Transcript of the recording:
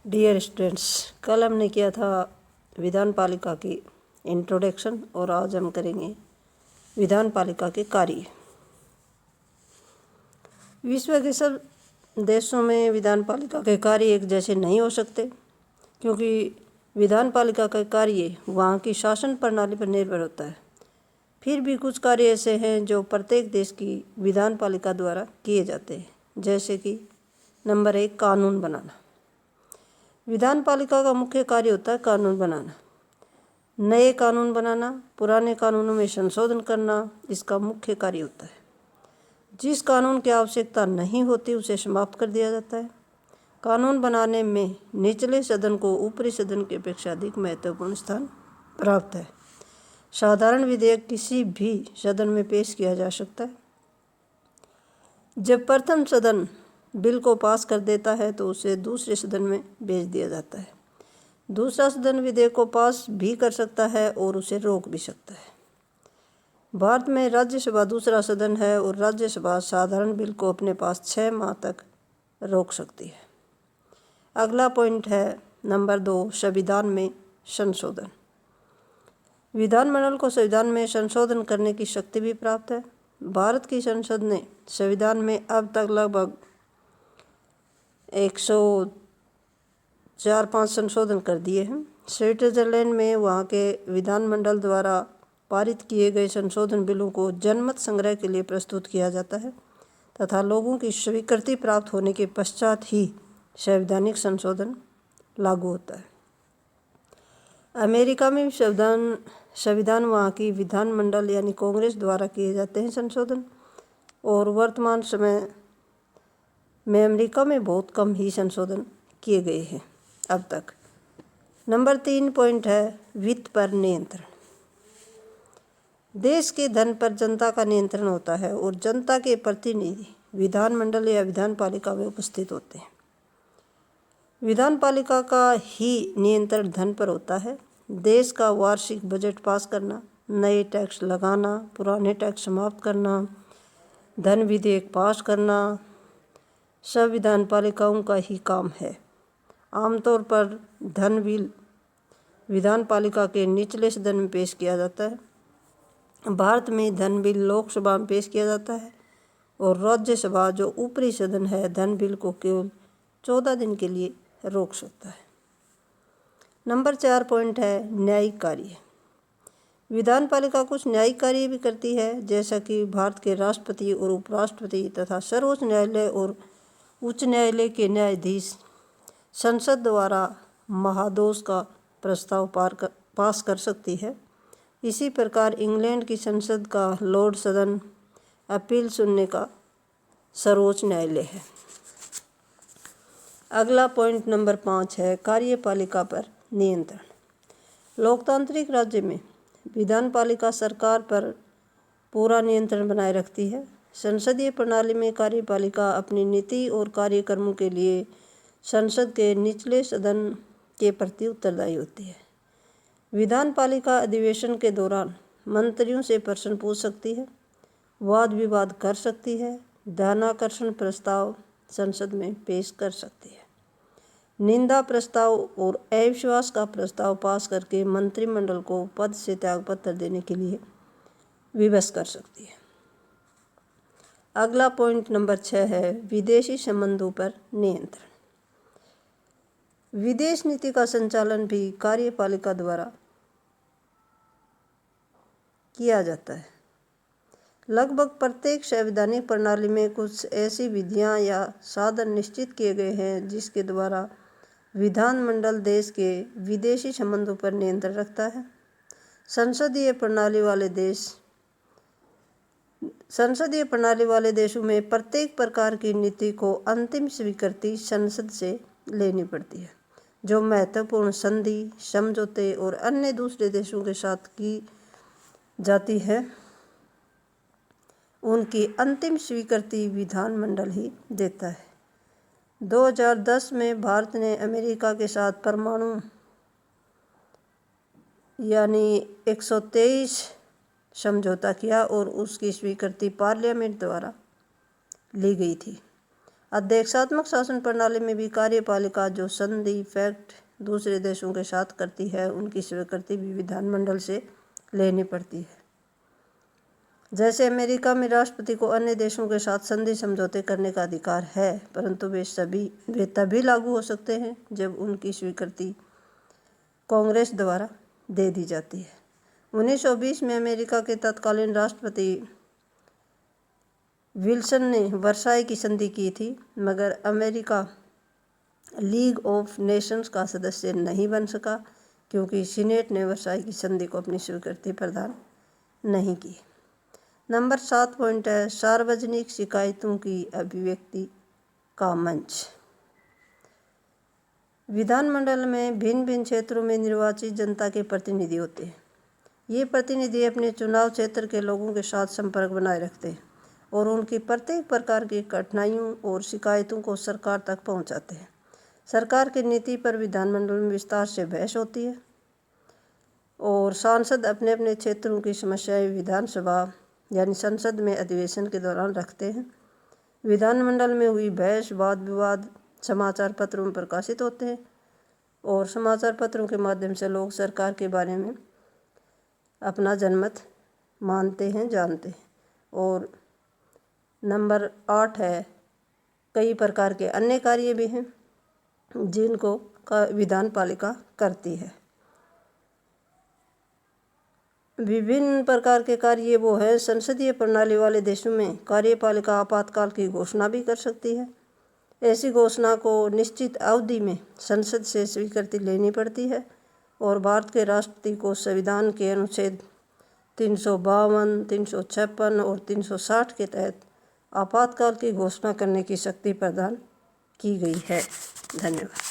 Dear students, कल हमने किया था विधान पालिका की इंट्रोडक्शन और आज हम करेंगे विधान पालिका के कार्य। विश्व के सब देशों में विधान पालिका के कार्य एक जैसे नहीं हो सकते, क्योंकि विधान पालिका का कार्य वहाँ की शासन प्रणाली पर निर्भर होता है। फिर भी कुछ कार्य ऐसे हैं जो प्रत्येक देश की विधान पालिका द्वारा किए जाते हैं, जैसे कि नंबर 1, कानून बनाना। विधान पालिका का मुख्य कार्य होता है कानून बनाना। नए कानून बनाना, पुराने कानूनों में संशोधन करना इसका मुख्य कार्य होता है। जिस कानून की आवश्यकता नहीं होती उसे समाप्त कर दिया जाता है। कानून बनाने में निचले सदन को ऊपरी सदन की अपेक्षा अधिक महत्वपूर्ण स्थान प्राप्त है। साधारण विधेयक किसी भी सदन में पेश किया जा सकता है। जब प्रथम सदन बिल को पास कर देता है तो उसे दूसरे सदन में भेज दिया जाता है। दूसरा सदन विधेयक को पास भी कर सकता है और उसे रोक भी सकता है। भारत में राज्यसभा दूसरा सदन है और राज्यसभा साधारण बिल को अपने पास 6 माह तक रोक सकती है। अगला पॉइंट है नंबर 2, संविधान में संशोधन। विधानमंडल को संविधान में संशोधन करने की शक्ति भी प्राप्त है। भारत की संसद ने संविधान में अब तक लगभग 104-5 संशोधन कर दिए हैं। स्विट्जरलैंड में वहाँ के विधानमंडल द्वारा पारित किए गए संशोधन बिलों को जनमत संग्रह के लिए प्रस्तुत किया जाता है तथा लोगों की स्वीकृति प्राप्त होने के पश्चात ही संवैधानिक संशोधन लागू होता है। अमेरिका में संविधान वहाँ की विधानमंडल यानी कांग्रेस द्वारा किए जाते हैं संशोधन, और वर्तमान समय में अमेरिका में बहुत कम ही संशोधन किए गए हैं अब तक। नंबर 3 पॉइंट है वित्त पर नियंत्रण। देश के धन पर जनता का नियंत्रण होता है और जनता के प्रतिनिधि विधानमंडल या विधान पालिका में उपस्थित होते हैं। विधान पालिका का ही नियंत्रण धन पर होता है। देश का वार्षिक बजट पास करना, नए टैक्स लगाना, पुराने टैक्स समाप्त करना, धन विधेयक पास करना सब विधान पालिकाओं का ही काम है। आमतौर पर धन बिल विधान पालिका के निचले सदन में पेश किया जाता है। भारत में धन बिल लोकसभा में पेश किया जाता है और राज्यसभा जो ऊपरी सदन है धन बिल को केवल 14 दिन के लिए रोक सकता है। नंबर 4 पॉइंट है न्यायिक कार्य। विधान पालिका कुछ न्यायिक कार्य भी करती है, जैसा कि भारत के राष्ट्रपति और उपराष्ट्रपति तथा सर्वोच्च न्यायालय और उच्च न्यायालय के न्यायाधीश संसद द्वारा महादोष का प्रस्ताव पास कर सकती है। इसी प्रकार इंग्लैंड की संसद का लॉर्ड सदन अपील सुनने का सर्वोच्च न्यायालय है। अगला पॉइंट नंबर 5 है कार्यपालिका पर नियंत्रण। लोकतांत्रिक राज्य में विधान पालिका सरकार पर पूरा नियंत्रण बनाए रखती है। संसदीय प्रणाली में कार्यपालिका अपनी नीति और कार्यक्रमों के लिए संसद के निचले सदन के प्रति उत्तरदायी होती है। विधान पालिका अधिवेशन के दौरान मंत्रियों से प्रश्न पूछ सकती है, वाद विवाद कर सकती है, ध्यानाकर्षण प्रस्ताव संसद में पेश कर सकती है, निंदा प्रस्ताव और अविश्वास का प्रस्ताव पास करके मंत्रिमंडल को पद से त्यागपत्र देने के लिए विवश कर सकती है। अगला पॉइंट नंबर 6 है विदेशी संबंधों पर नियंत्रण। विदेश नीति का संचालन भी कार्यपालिका द्वारा किया जाता है। लगभग प्रत्येक संवैधानिक प्रणाली में कुछ ऐसी विधियां या साधन निश्चित किए गए हैं जिसके द्वारा विधानमंडल देश के विदेशी संबंधों पर नियंत्रण रखता है। संसदीय प्रणाली वाले देशों में प्रत्येक प्रकार की नीति को अंतिम स्वीकृति संसद से लेनी पड़ती है। जो महत्वपूर्ण संधि, समझौते और अन्य दूसरे देशों के साथ की जाती है उनकी अंतिम स्वीकृति विधानमंडल ही देता है। 2010 में भारत ने अमेरिका के साथ परमाणु यानी 123 समझौता किया और उसकी स्वीकृति पार्लियामेंट द्वारा ली गई थी। अध्यक्षात्मक शासन प्रणाली में भी कार्यपालिका जो संधि फैक्ट दूसरे देशों के साथ करती है उनकी स्वीकृति भी विधानमंडल से लेनी पड़ती है। जैसे अमेरिका में राष्ट्रपति को अन्य देशों के साथ संधि समझौते करने का अधिकार है, परंतु वे तभी लागू हो सकते हैं जब उनकी स्वीकृति कांग्रेस द्वारा दे दी जाती है। 1920 में अमेरिका के तत्कालीन राष्ट्रपति विल्सन ने वर्साई की संधि की थी, मगर अमेरिका लीग ऑफ नेशंस का सदस्य नहीं बन सका क्योंकि सीनेट ने वर्साई की संधि को अपनी स्वीकृति प्रदान नहीं की। नंबर 7 पॉइंट है सार्वजनिक शिकायतों की अभिव्यक्ति का मंच। विधानमंडल में भिन्न भिन्न क्षेत्रों में निर्वाचित जनता के प्रतिनिधि होते हैं। ये प्रतिनिधि अपने चुनाव क्षेत्र के लोगों के साथ संपर्क बनाए रखते हैं और उनकी प्रत्येक प्रकार की कठिनाइयों और शिकायतों को सरकार तक पहुंचाते हैं। सरकार की नीति पर विधानमंडल में विस्तार से बहस होती है और सांसद अपने अपने क्षेत्रों की समस्याएं विधानसभा यानी संसद में अधिवेशन के दौरान रखते हैं। विधानमंडल में हुई बहस वाद विवाद समाचार पत्रों में प्रकाशित होते हैं और समाचार पत्रों के माध्यम से लोग सरकार के बारे में अपना जनमत मानते हैं, जानते हैं। और नंबर 8 है कई प्रकार के अन्य कार्य भी हैं जिनको विधान पालिका करती है। विभिन्न प्रकार के कार्य वो है संसदीय प्रणाली वाले देशों में कार्यपालिका आपातकाल की घोषणा भी कर सकती है। ऐसी घोषणा को निश्चित अवधि में संसद से स्वीकृति लेनी पड़ती है और भारत के राष्ट्रपति को संविधान के अनुच्छेद 352, 356 और 360 के तहत आपातकाल की घोषणा करने की शक्ति प्रदान की गई है। धन्यवाद।